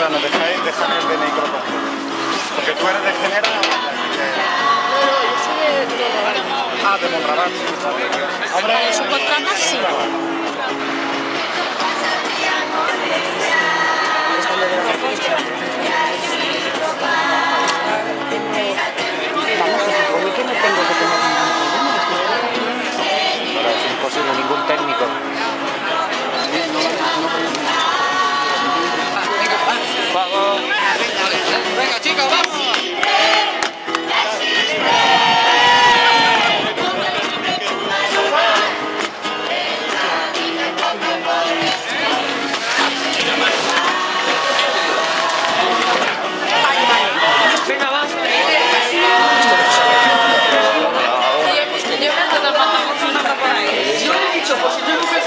sea, nos dejan el DNI que lo cogemos. Porque tú eres de Genera. No, yo soy de todo. Ah, de Monrabat. Vale, su contrata sí. Vamos, se supone que no tengo que tener ningún problema. Pero es imposible, ningún técnico. ¡Vamos! ¡Venga, chicos, vamos! Venga, vas. Yo me estoy tapando una tapa por ahí. Yo le he dicho, pues si yo no sé.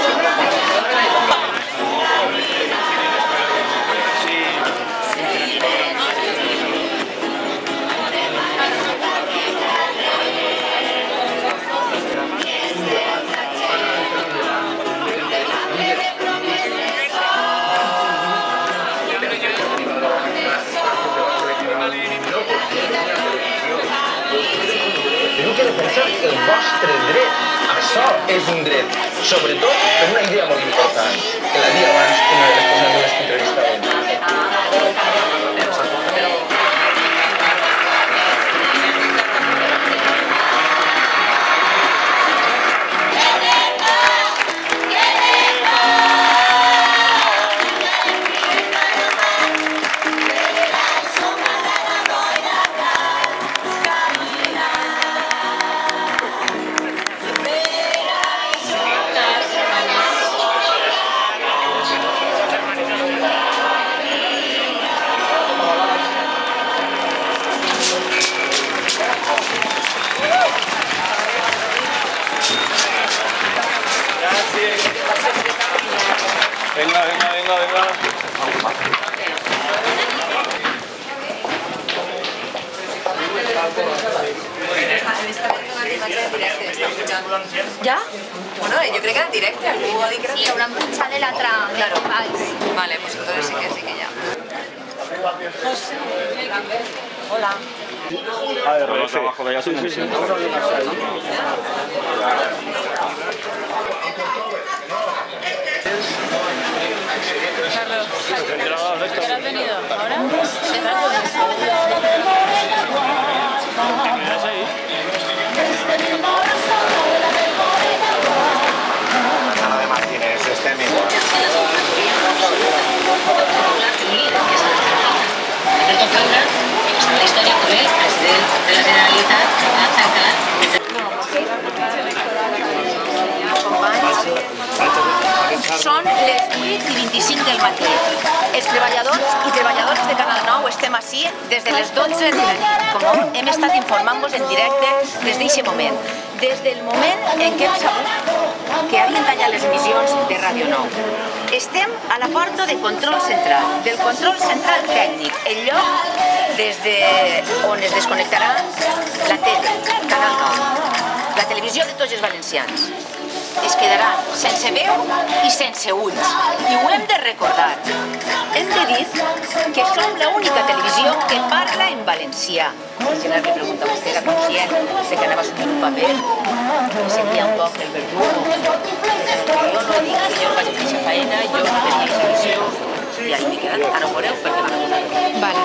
Teniu que defensar el vostre dret. Això és un dret. Sobretot per una idea molt important, que l'ha dit abans una de les persones de les que entrevistàvem. Venga, venga, venga, venga. Ja? Bueno, yo creo que en directe, algú ha dit que era... Sí, hauran punxat de l'altre... Claro. Vale, pues entonces sí que ya. Hola. ARF. Abajo de allá sí. Carlos, ¿qué has venido? ¿Ahora? Ana de Martínez, este mismo. Alberto Faura, la història com ell, president de la Generalitat, ha tancat. Són les 8 i 25 del matí. Els treballadors i treballadores de Canal 9 estem ací des de les 12 de la nit. Com hem estat informant-vos en directe des d'aquest moment. Des del moment en què hem sabut que havien tallat les emissions de Ràdio 9. Estem a la porta de control central, del control central tècnic, el lloc des on es desconnectarà la tele, Canal 9, la televisió de tots els valencians. Es quedaran sense veu i sense ulls. I ho hem de recordar. Hem de dir que som l'única televisió que parla en valencià. El senyor li pregunta a vostè, era conscient de que anava a assumir un paper, que sentia un poc el verdugo. Jo no dic que jo vaig fer aquesta feina, jo no tenia solució. I ahí m'he quedat, ara ho veureu perquè m'han apuntat. Vale.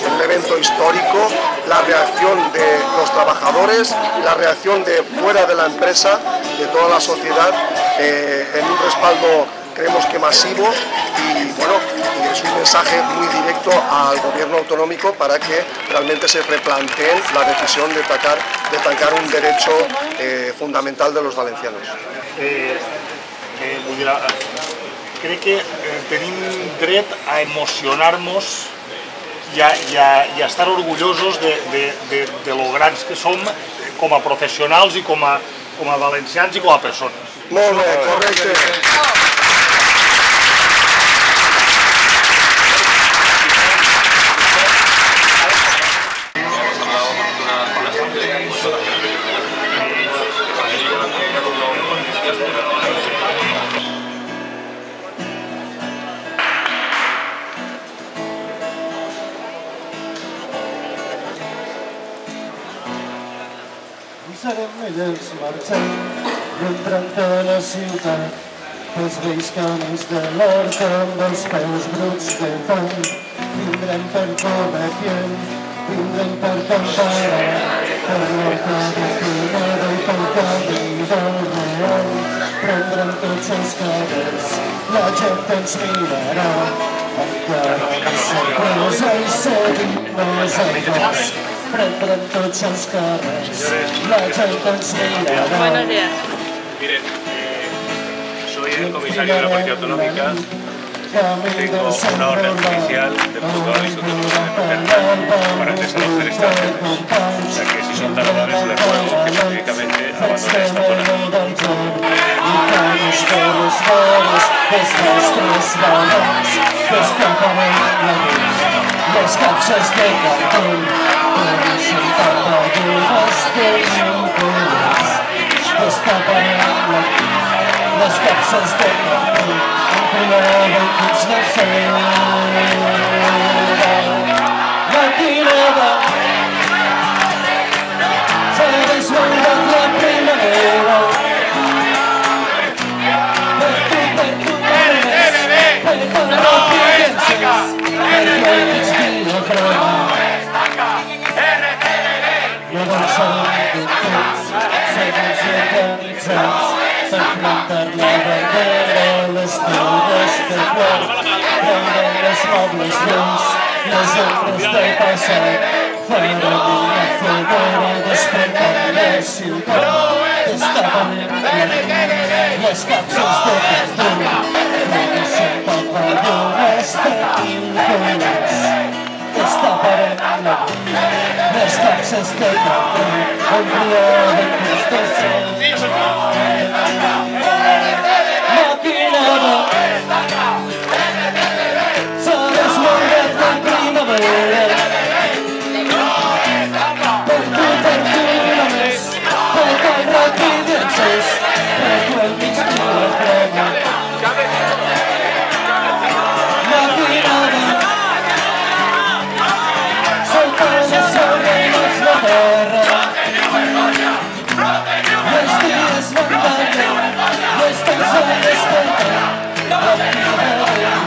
Un evento histórico, la reacción de los trabajadores, la reacción de fuera de la empresa, de toda la sociedad, en un respaldo creemos que masivo y bueno, y es un mensaje muy directo al gobierno autonómico para que realmente se replanteen la decisión de tancar un derecho fundamental de los valencianos. crec que tenim dret a emocionar-nos i a estar orgullosos de lo grans que som com a professionals i com a valencians i com a persones. Molt bé, correcte. Serem elles marxant, entrant a la ciutat, pels vells camins de l'hort amb els peus bruts de fang. Vindrem per Cometient, vindrem per Campara, per l'horta de Pineda i pel camí del Real. Prendrem tots els carrers, la gent ens mirarà, encara de sorpresa i seguim-nos al pas. Prendrem tots els carrers, la gent ens mirarà. Buenos días. Miren, soy el comisario de la Policía Autonómica. Tengo una orden judicial de juzgado de instrucción de emergencia para desalojar estas redes. O sea que si son taladradores les ruego que pacíficamente abandonen esta zona. Les capses de cartó són tapadures de interès. Les capses de cartó emprenaven dins de seda. Maquinada s'ha desmandat la primavera. Per tu només, per no pienses, perquè ets diafragma. No avançarem de temps, segons organitzats, per plantar la bandera a les torres de quart, prendrem els mobles vells, les ombres del passat, farem una foguera despertant la ciutat, destaparem les capses de cartó, que són tapadores de pincolers. Destaparem les capses de cartó, embriaven dins de seda. Maquinada s'ha desmandat la primavera. Per tu només, perquè el ràpid encès, per tu el migdia crema. Maquinada soltada sobre la terra. Els dies van ballant, les cançons despertant, la primavera.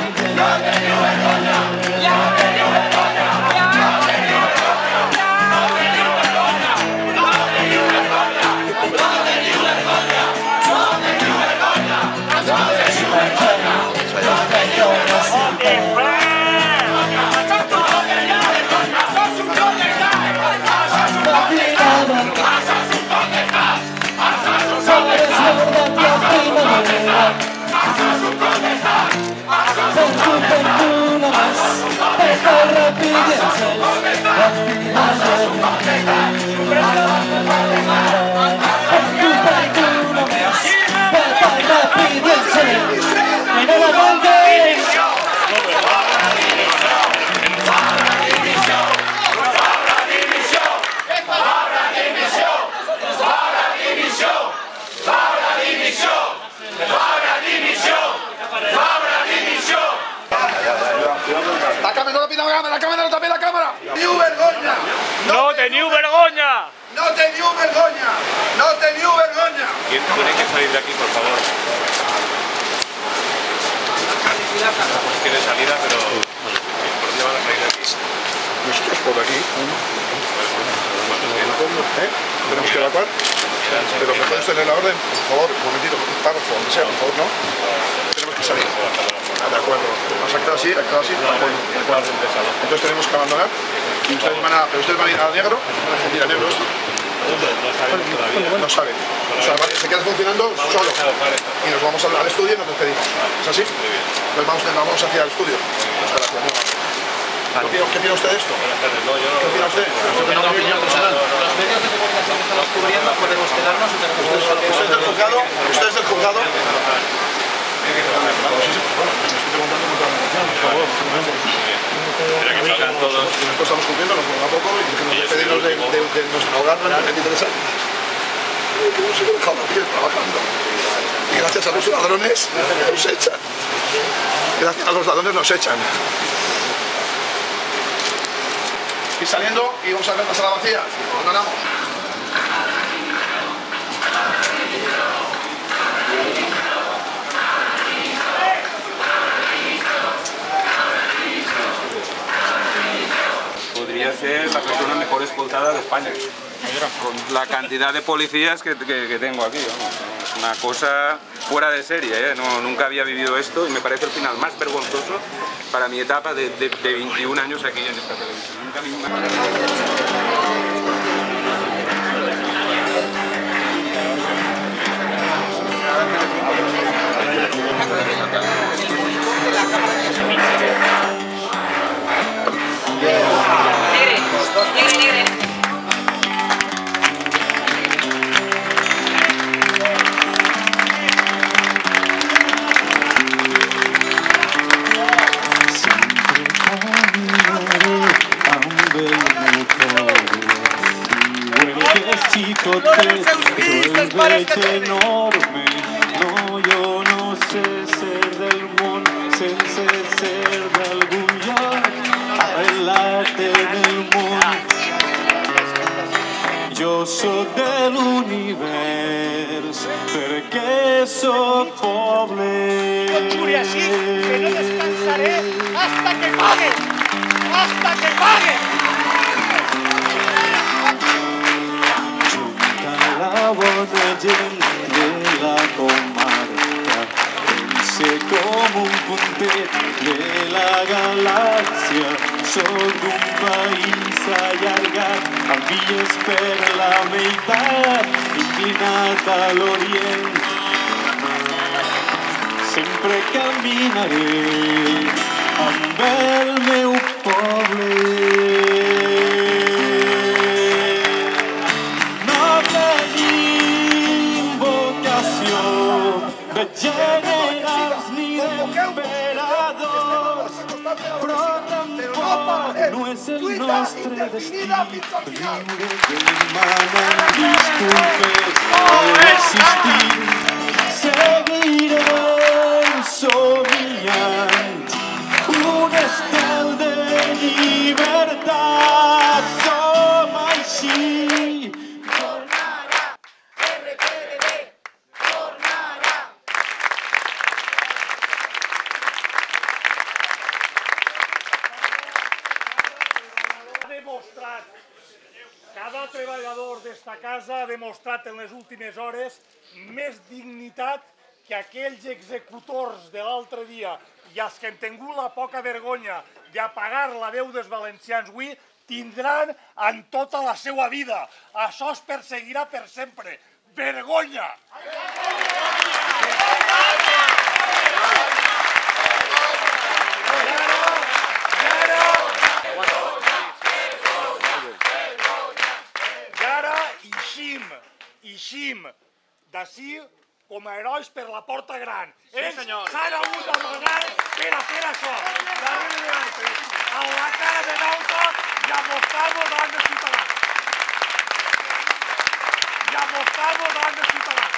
La cámara. Teniu vergonya. No teniu vergonya. No teniu vergonya. No teniu vergonya. ¿Quién tiene que salir de aquí, por favor? Tiene salida, pero ¿por qué van a salir de aquí? Pues que es por aquí. Tenemos que evacuar. Pero me puedes tener la orden, por favor, un momentito, un párrafo, donde sea, por favor, ¿no? Tenemos que salir. De acuerdo. ¿Has actado así? ¿Actado así? Entonces tenemos que abandonar. Y ustedes van a ir a negro, van a fundir a negro esto. No sabe. O sea, vale, se queda funcionando solo. Y nos vamos al estudio y nos despedimos. ¿Es así? Pues vamos hacia el estudio. Muchas gracias. ¿Qué opina usted de esto? ¿Qué opina usted? ¿Usted tiene una opinión personal? Los medios de comunicación que estamos cubriendo podemos quedarnos y tenemos... ¿Usted es del juzgado? ¿Usted es del juzgado? Nosotros estamos cumpliendo, nos ponemos a poco y que nos despedimos de nuestro hogar, ¿me interesa? Hemos dejado la piel trabajando. Y gracias a los ladrones nos echan. Gracias a los ladrones nos echan. Y saliendo y vamos a ver la sala vacía. Ganamos. Podría ser la persona mejor escoltada de España, con la cantidad de policías que tengo aquí, vamos. Es una cosa fuera de serie, ¿eh? Nunca había vivido esto y me parece el final más vergonzoso para mi etapa de 21 años aquí en esta televisión. Enorme. No, yo no sé ser del món sense ser d'algun lloc arrelat en el món. Jo sóc de l'univers perquè sóc poble. Juri així, que no descansaré hasta que pague! Hasta que pague! La bona gent de la comarca, pense com un puntet de la galàxia. Soc d'un país allargat, amb illes per la meitat, inclinat a l'orient. Sempre caminaré amb el meu poble. De generals ni d'emperadors, però tampoc no és el nostre destí viure demanant disculpes o existir. Seguirem somiant un estel de llibertat. Som així. Cada treballador d'esta casa ha demostrat en les últimes hores més dignitat que aquells executors de l'altre dia i els que han tingut la poca vergonya d'apagar la veu dels valencians avui tindran en tota la seva vida. Això es perseguirà per sempre. Vergonya! Ixim d'ací com a herois per la porta gran. Ells s'han hagut d'amagar per a fer això. Darrere de l'altre, a la cara de l'altre i a mostrar-nos davant dels ciutadans. I a mostrar-nos davant dels ciutadans.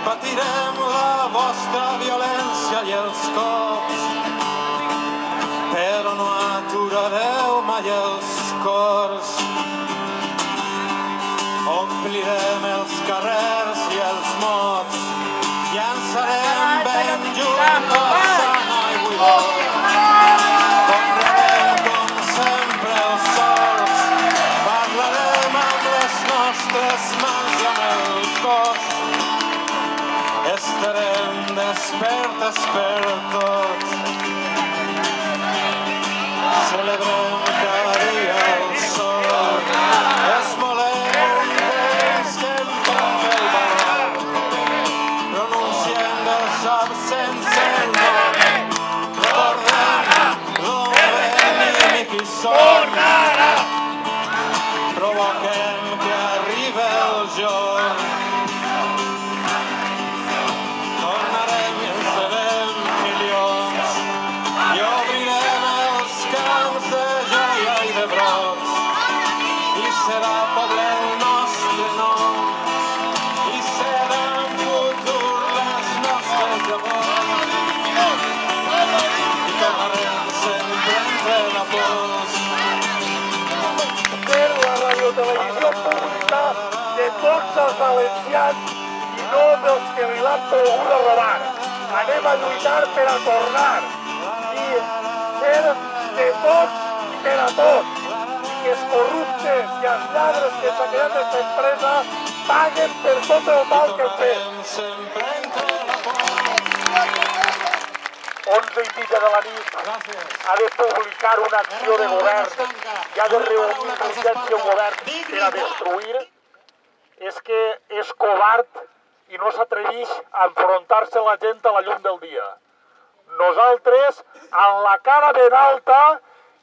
Patirem la vostra violència i els cops. omplirem els carrers i els mots, llançarem ben lluny façana i buidor. Conrearem com sempre els sols, parlarem amb les nostres mans i amb el cos. Estarem despertes per tot, celebrem cada dia el sol, esmolem un temps que em trempa el valor, pronunciem dels absents el nom, recordem d'on venim i qui som, provoquem que arribi el jorn. Tornarem i en serem milions i obrirem els camps de joia i de brots i serà poble el nostre nom i serà en futur les nostres llavors i tornarem sempre entre la pols. Fer la radiotelevisió pública de tots els valencians i no dels que li l'han volgut robar. Anem a lluitar per a tornar i ser de tots i per a tots. I que els corruptes i els lladres que s'ha creat aquesta empresa paguen per tot el mal que han fet. 11:30 de la nit ha de publicar una acció de govern i ha de reunir urgència un govern per a destruir. És que és covard i no s'atreveix a enfrontar-se a la gent a la llum del dia. Nosaltres, amb la cara ben alta,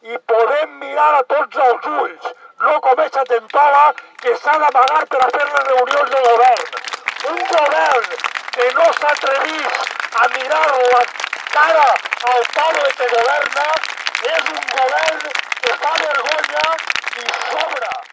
i podem mirar a tots els ulls, no com aquesta gentola que s'ha d'amagar per a fer les reunions de govern. Un govern que no s'atreveix a mirar la cara al poble que governa és un govern que fa vergonya i sobra.